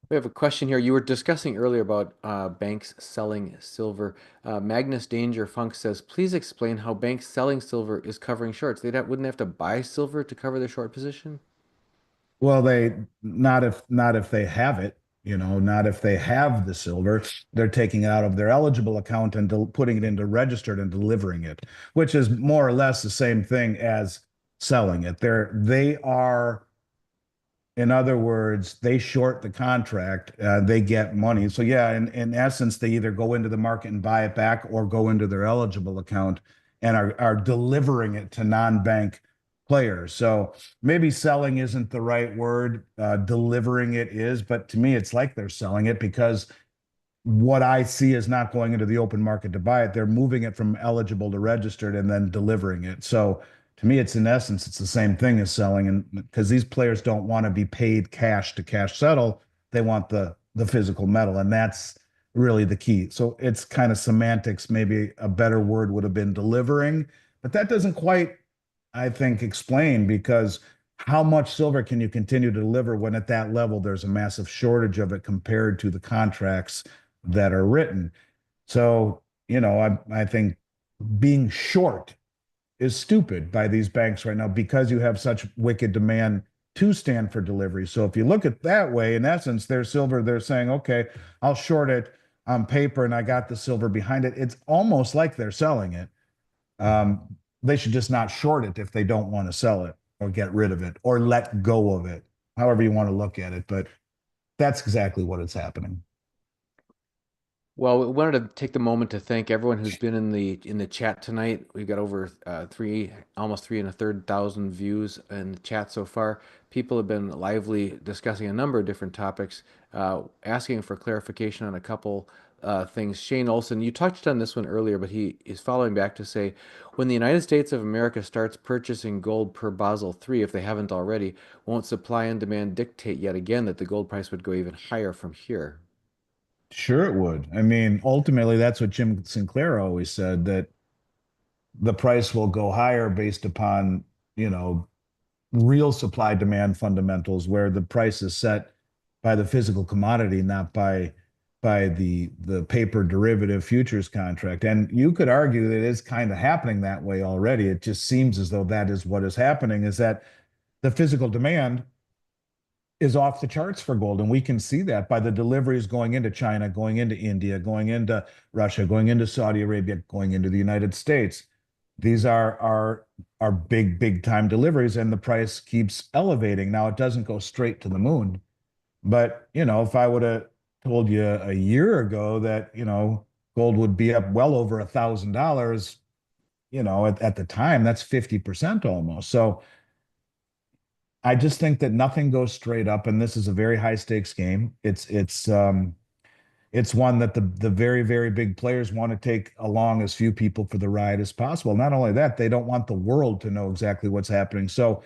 We have a question here. You were discussing earlier about banks selling silver. Magnus Danger Funk says, please explain how banks selling silver is covering shorts. Wouldn't have to buy silver to cover their short position? Well, they not if they have it, not if they have the silver, they're taking it out of their eligible account and putting it into registered and delivering it, which is more or less the same thing as selling it. They are, in other words, they short the contract, they get money. So yeah, in essence, they either go into the market and buy it back or go into their eligible account and are delivering it to non-bank players. So maybe selling isn't the right word, delivering it is, but to me, it's like they're selling it because what I see is not going into the open market to buy it. They're moving it from eligible to registered and then delivering it. So to me, it's in essence, it's the same thing as selling. And because these players don't want to be paid cash to cash settle, they want the physical metal. And that's really the key. So it's kind of semantics. Maybe a better word would have been delivering, but that doesn't quite, I think, explain because how much silver can you continue to deliver when at that level there's a massive shortage of it compared to the contracts that are written. So, I think being short is stupid by these banks right now because you have such wicked demand to stand for delivery. So if you look at that way, in essence, their silver, they're saying, okay, I'll short it on paper and I got the silver behind it. It's almost like they're selling it. They should just not short it if they don't want to sell it or get rid of it or let go of it, however you want to look at it. But that's exactly what is happening. Well, we wanted to take the moment to thank everyone who's been in the chat tonight. We've got over almost 3,100 views in the chat so far. People have been lively discussing a number of different topics, asking for clarification on a couple things. Shane Olson, you touched on this one earlier, but he is following back to say, when the United States of America starts purchasing gold per Basel III, if they haven't already, won't supply and demand dictate yet again that the gold price would go even higher from here? Sure, it would. I mean, ultimately, that's what Jim Sinclair always said that the price will go higher based upon, you know, real supply demand fundamentals where the price is set by the physical commodity, not by the paper derivative futures contract. And you could argue that it is kind of happening that way already. It just seems as though that is what is happening, is that the physical demand is off the charts for gold. And we can see that by the deliveries going into China, going into India, going into Russia, going into Saudi Arabia, going into the United States. These are big time deliveries, and the price keeps elevating. Now it doesn't go straight to the moon, but if I would have told you a year ago that gold would be up well over $1,000, at the time, that's 50% almost. So I just think that nothing goes straight up, and this is a very high stakes game. It's one that the very big players want to take along as few people for the ride as possible. Not only that, they don't want the world to know exactly what's happening. So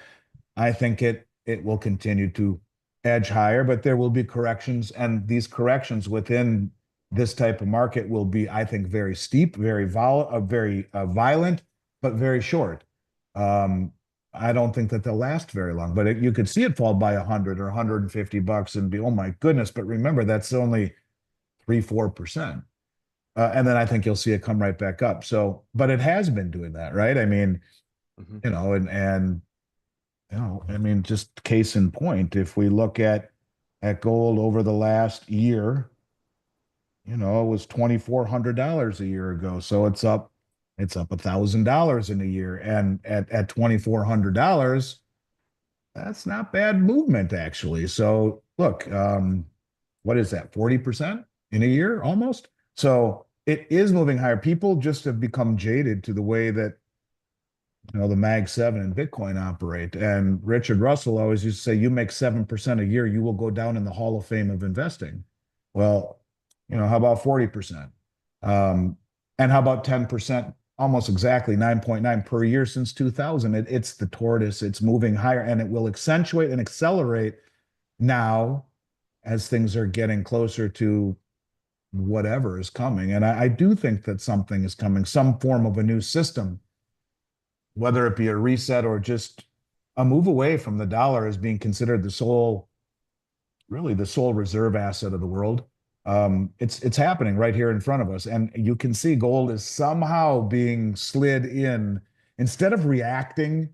I think it will continue to edge higher, but there will be corrections, and these corrections within this type of market will be, I think, very steep, very violent, but very short. Um, I don't think that they'll last very long, but you could see it fall by 100 or $150 and be, oh my goodness. But remember, that's only 3-4%. And then I think you'll see it come right back up. So, but it has been doing that, right? I mean, Mhm. I mean, just case in point, if we look at gold over the last year, it was $2,400 a year ago. So it's up $1,000 in a year. And at $2,400, that's not bad movement actually. So look, what is that? 40% in a year almost. So it is moving higher. People just have become jaded to the way that the Mag 7 and Bitcoin operate. And Richard Russell always used to say, you make 7% a year, you will go down in the Hall of Fame of investing. Well, how about 40%? Um, and how about 10%? Almost exactly 9.9 per year since 2000. It's the tortoise. It's moving higher, and it will accentuate and accelerate now as things are getting closer to whatever is coming. And I do think that something is coming, some form of a new system, whether it be a reset or just a move away from the dollar as being considered the sole really the sole reserve asset of the world. It's happening right here in front of us, and you can see gold is somehow being slid in. Instead of reacting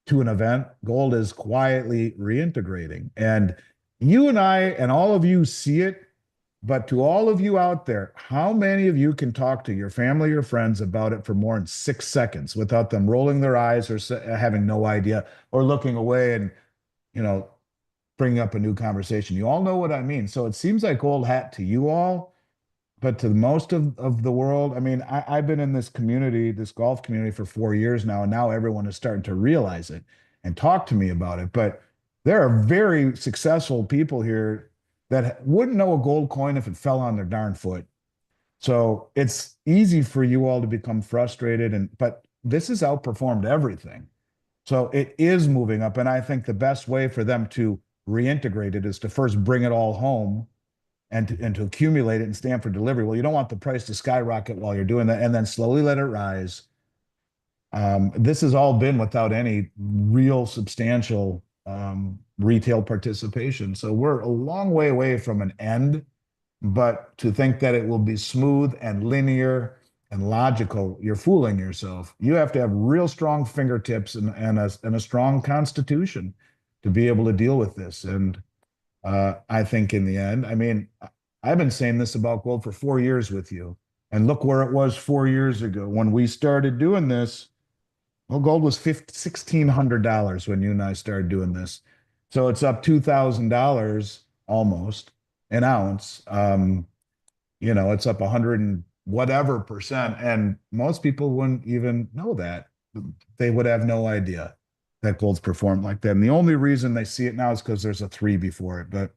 to an event, gold is quietly reintegrating. And you and I and all of you see it, but to all of you out there, how many of you can talk to your family or friends about it for more than 6 seconds without them rolling their eyes or having no idea or looking away and, you know, bringing up a new conversation? You all know what I mean. So it seems like old hat to you all, but to most of the world, I mean, I've been in this community, this golf community for 4 years now, and now everyone is starting to realize it and talk to me about it. But there are very successful people here that wouldn't know a gold coin if it fell on their darn foot. So it's easy for you all to become frustrated, but this has outperformed everything. So it is moving up. And I think the best way for them to reintegrate it is to first bring it all home and to accumulate it and stand for delivery. Well, you don't want the price to skyrocket while you're doing that, and then slowly let it rise. This has all been without any real substantial retail participation. So we're a long way away from an end, but to think that it will be smooth and linear and logical, you're fooling yourself. You have to have real strong fingertips and a strong constitution to be able to deal with this. And I think in the end, I mean, I've been saying this about gold for 4 years with you. And look where it was 4 years ago when we started doing this. Well, gold was $1,600 when you and I started doing this. So it's up $2,000 almost an ounce. It's up 100 and whatever percent. And most people wouldn't even know that. They would have no idea that gold's performed like that. And the only reason they see it now is because there's a 3 before it, but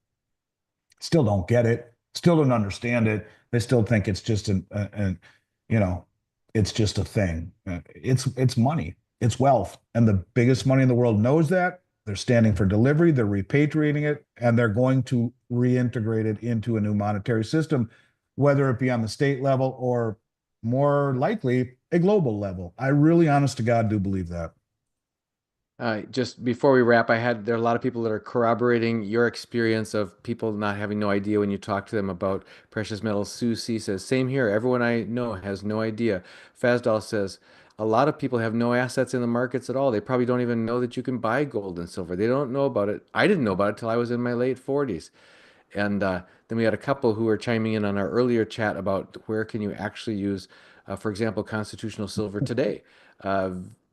still don't get it, still don't understand it. They still think it's just it's just a thing. It's money, it's wealth. And the biggest money in the world knows that. They're standing for delivery, they're repatriating it, and they're going to reintegrate it into a new monetary system, whether it be on the state level or more likely a global level. I really, honest to God, do believe that. Just before we wrap, there are a lot of people that are corroborating your experience of people not having no idea when you talk to them about precious metals. Sue C says, same here. Everyone I know has no idea. Fazdal says, a lot of people have no assets in the markets at all. They probably don't even know that you can buy gold and silver. They don't know about it. I didn't know about it till I was in my late 40s. And then we had a couple who were chiming in on our earlier chat about where can you actually use, for example, constitutional silver today.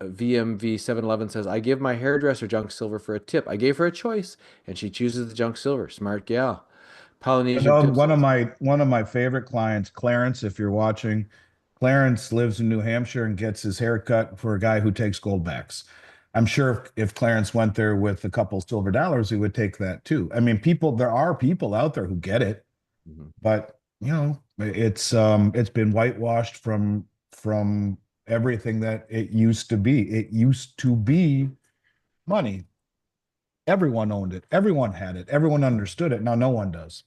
VMV 711 says, I give my hairdresser junk silver for a tip. I gave her a choice, and she chooses the junk silver. Smart gal. Polynesian Pip One of says, my favorite clients, Clarence, if you're watching, Clarence lives in New Hampshire and gets his hair cut for a guy who takes goldbacks. I'm sure if Clarence went there with a couple silver dollars, he would take that too. I mean, there are people out there who get it, mhm. but it's been whitewashed from everything that it used to be. It used to be money. Everyone owned it. Everyone had it. Everyone understood it. Now no one does.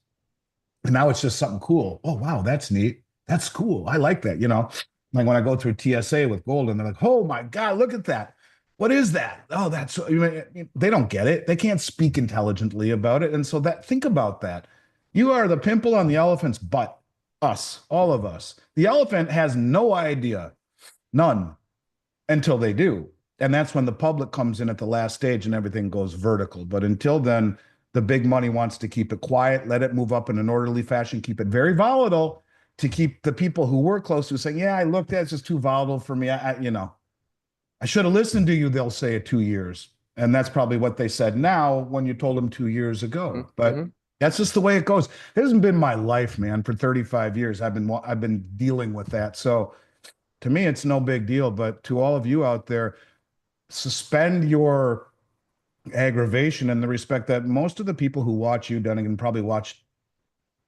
And now it's just something cool. Oh, wow, that's neat. That's cool. I like that. Like when I go through TSA with gold and they're like, oh my God, look at that. What is that? Oh, they don't get it. They can't speak intelligently about it. And so think about that. You are the pimple on the elephant's butt. Us, all of us. The elephant has no idea, none, until they do. And that's when the public comes in at the last stage and everything goes vertical. But until then, the big money wants to keep it quiet, let it move up in an orderly fashion, keep it very volatile to keep the people who were close to saying, yeah, I looked at it, it's just too volatile for me. I should have listened to you, they'll say at 2 years. And that's probably what they said now when you told them 2 years ago. But Mhm. that's just the way it goes. It hasn't been my life, man. For 35 years, I've been dealing with that. So to me, it's no big deal. But to all of you out there, suspend your aggravation in the respect that most of the people who watch you, Dunnigan, probably watch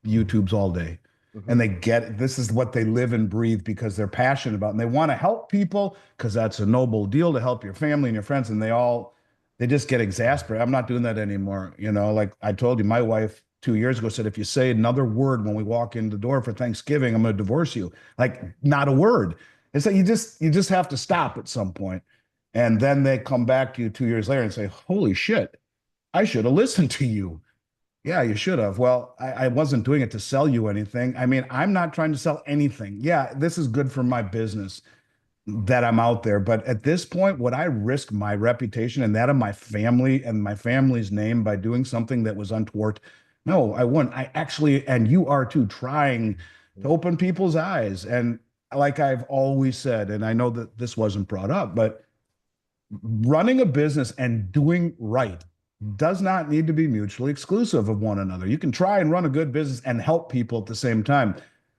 YouTubes all day. And Mhm. they get it. This is what they live and breathe because they're passionate about it. And they want to help people because that's a noble deal to help your family and your friends. And they just get exasperated. I'm not doing that anymore. Like I told you, my wife 2 years ago said, if you say another word when we walk in the door for Thanksgiving, I'm going to divorce you. Like not a word. It's like you just have to stop at some point. And then they come back to you 2 years later and say, holy shit, I should have listened to you. Yeah, you should have. Well, I wasn't doing it to sell you anything. I mean, I'm not trying to sell anything. Yeah, this is good for my business that I'm out there. But at this point, would I risk my reputation and that of my family and my family's name by doing something that was untoward? No, I wouldn't. I actually, and you are too, trying to open people's eyes. And like I've always said, and I know that this wasn't brought up, but running a business and doing right does not need to be mutually exclusive of one another. You can try and run a good business and help people at the same time.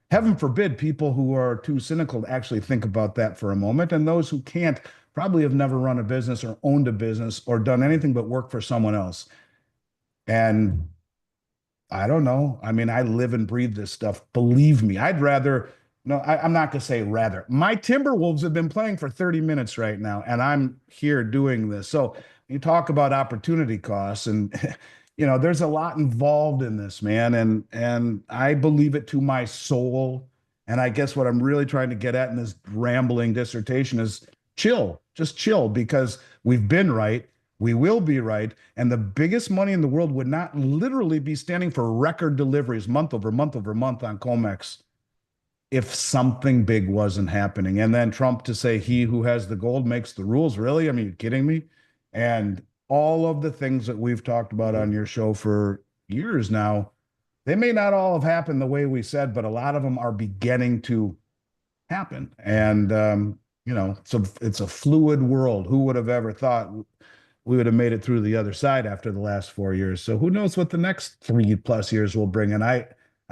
Heaven forbid people who are too cynical to actually think about that for a moment. And those who can't probably have never run a business or owned a business or done anything but work for someone else. And I don't know. I mean, I live and breathe this stuff. Believe me, I'd rather, no, I'm not going to say rather. My Timberwolves have been playing for 30 minutes right now, and I'm here doing this. So you talk about opportunity costs, and there's a lot involved in this, man. And I believe it to my soul. And I guess what I'm really trying to get at in this rambling dissertation is chill, just chill, because we've been right. We will be right. And the biggest money in the world would not literally be standing for record deliveries month over month over month on COMEX if something big wasn't happening. And then Trump to say he who has the gold makes the rules. Really? I mean, you're kidding me? And all of the things that we've talked about on your show for years now, they may not all have happened the way we said, but a lot of them are beginning to happen. And so it's a fluid world. Who would have ever thought we would have made it through the other side after the last 4 years? So who knows what the next 3+ years will bring? And I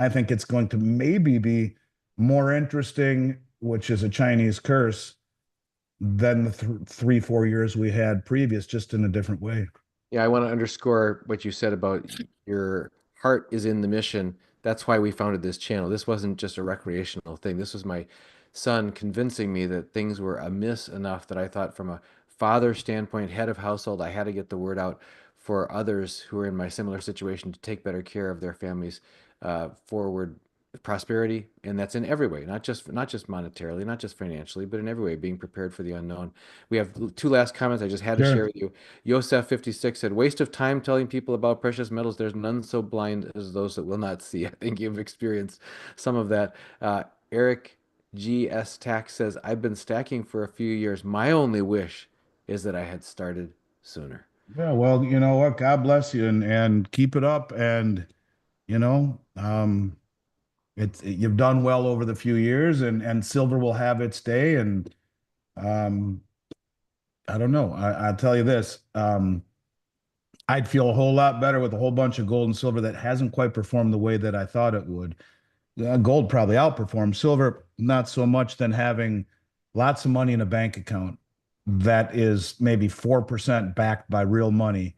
think it's going to maybe be more interesting, which is a Chinese curse, than the 3-4 years we had previous, just in a different way. Yeah, I want to underscore what you said about your heart is in the mission. That's why we founded this channel. This wasn't just a recreational thing. This was my son convincing me that things were amiss enough that I thought, from a father standpoint, head of household, I had to get the word out for others who are in my similar situation to take better care of their families forward prosperity. And that's in every way, not just monetarily, not just financially, but in every way, being prepared for the unknown. We have two last comments I just had to share Sure. with you. Yosef 56 said, "Waste of time telling people about precious metals. There's none so blind as those that will not see." I think you've experienced some of that. Eric GS Tax says, "I've been stacking for a few years. My only wish is that I had started sooner." Yeah, well, you know what? God bless you, and keep it up. And you know, you've done well over the few years, and silver will have its day. And um, I don't know. I'll tell you this. I'd feel a whole lot better with a whole bunch of gold and silver that hasn't quite performed the way that I thought it would. Gold probably outperforms silver, not so much, than having lots of money in a bank account that is maybe 4% backed by real money,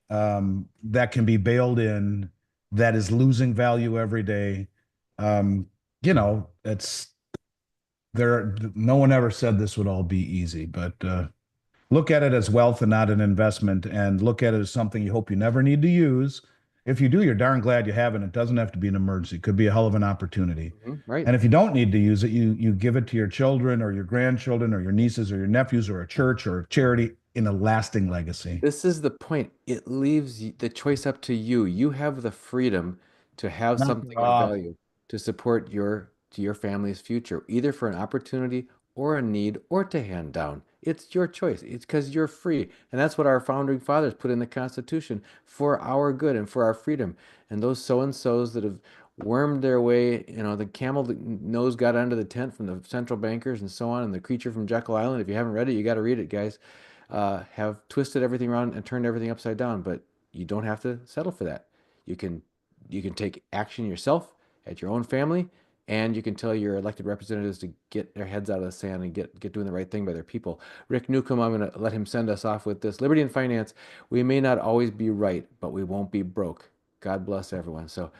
that can be bailed in, that is losing value every day. Um, it's there. No one ever said this would all be easy, but look at it as wealth and not an investment, and look at it as something you hope you never need to use. If you do, you're darn glad you have it. It doesn't have to be an emergency. It could be a hell of an opportunity. Right. And if you don't need to use it, you give it to your children or your grandchildren or your nieces or your nephews or a church or a charity in a lasting legacy. This is the point. It leaves the choice up to you. You have the freedom to have Knock it something of off. value to support your family's future, either for an opportunity or a need or to hand down. It's your choice. It's because you're free. And that's what our founding fathers put in the Constitution, for our good and for our freedom. And those so-and-sos that have wormed their way, the camel nose got under the tent from the central bankers and so on, and the creature from Jekyll Island. If you haven't read it, you got to read it, guys. Have twisted everything around and turned everything upside down, but you don't have to settle for that. You can you can take action yourself at your own family, and you can tell your elected representatives to get their heads out of the sand and get doing the right thing by their people. Rick Newcomb, I'm going to let him send us off with this. Liberty and finance, we may not always be right, but we won't be broke. God bless everyone. So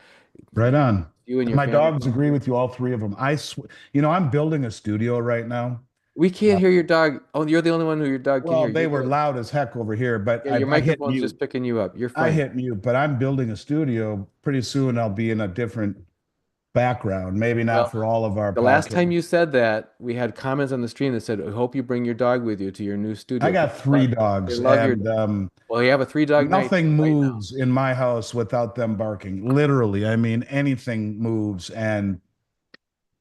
Right on. you and And your my family. dogs agree with you, all three of them. I'm building a studio right now. We can't Uh, hear your dog. Oh, you're the only one who your dog can well, hear. they You're were good. loud as heck over here, but Yeah, your I hit microphone's mute. just picking you up. You're I fine. hit mute, but I'm building a studio. Pretty soon I'll be in a different background. Maybe not Well, for all of our the last time podcasts. you said that, we had comments on the stream that said, "I hope you bring your dog with you to your new I studio." got People three they dogs, love your and dog. Well, you have a three dog night nothing right now. moves in my house without them barking. Literally, I mean, anything moves, and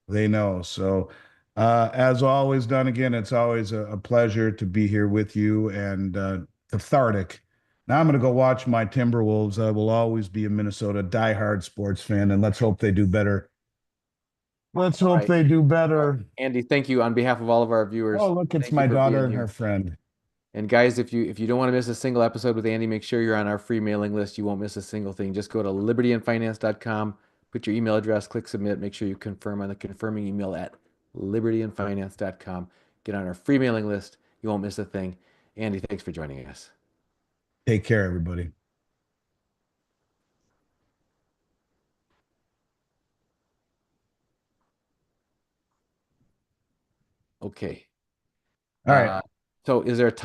they know. So, as always, done again, it's always a pleasure to be here with you and cathartic. Now I'm going to go watch my Timberwolves. I will always be a Minnesota diehard sports fan, and let's hope they do better. Let's All hope right. they do Well, better. Andy, thank you on behalf of all of our Oh, viewers. look, it's Thank you my for daughter being and her here. friend. And guys, if you don't want to miss a single episode with Andy, make sure you're on our free mailing list. You won't miss a single thing. Just go to libertyandfinance.com, put your email address, click submit, make sure you confirm on the confirming email at libertyandfinance.com. Get on our free mailing list. You won't miss a thing. Andy, thanks for joining us. Take care, everybody. Okay. All right. So is there a time?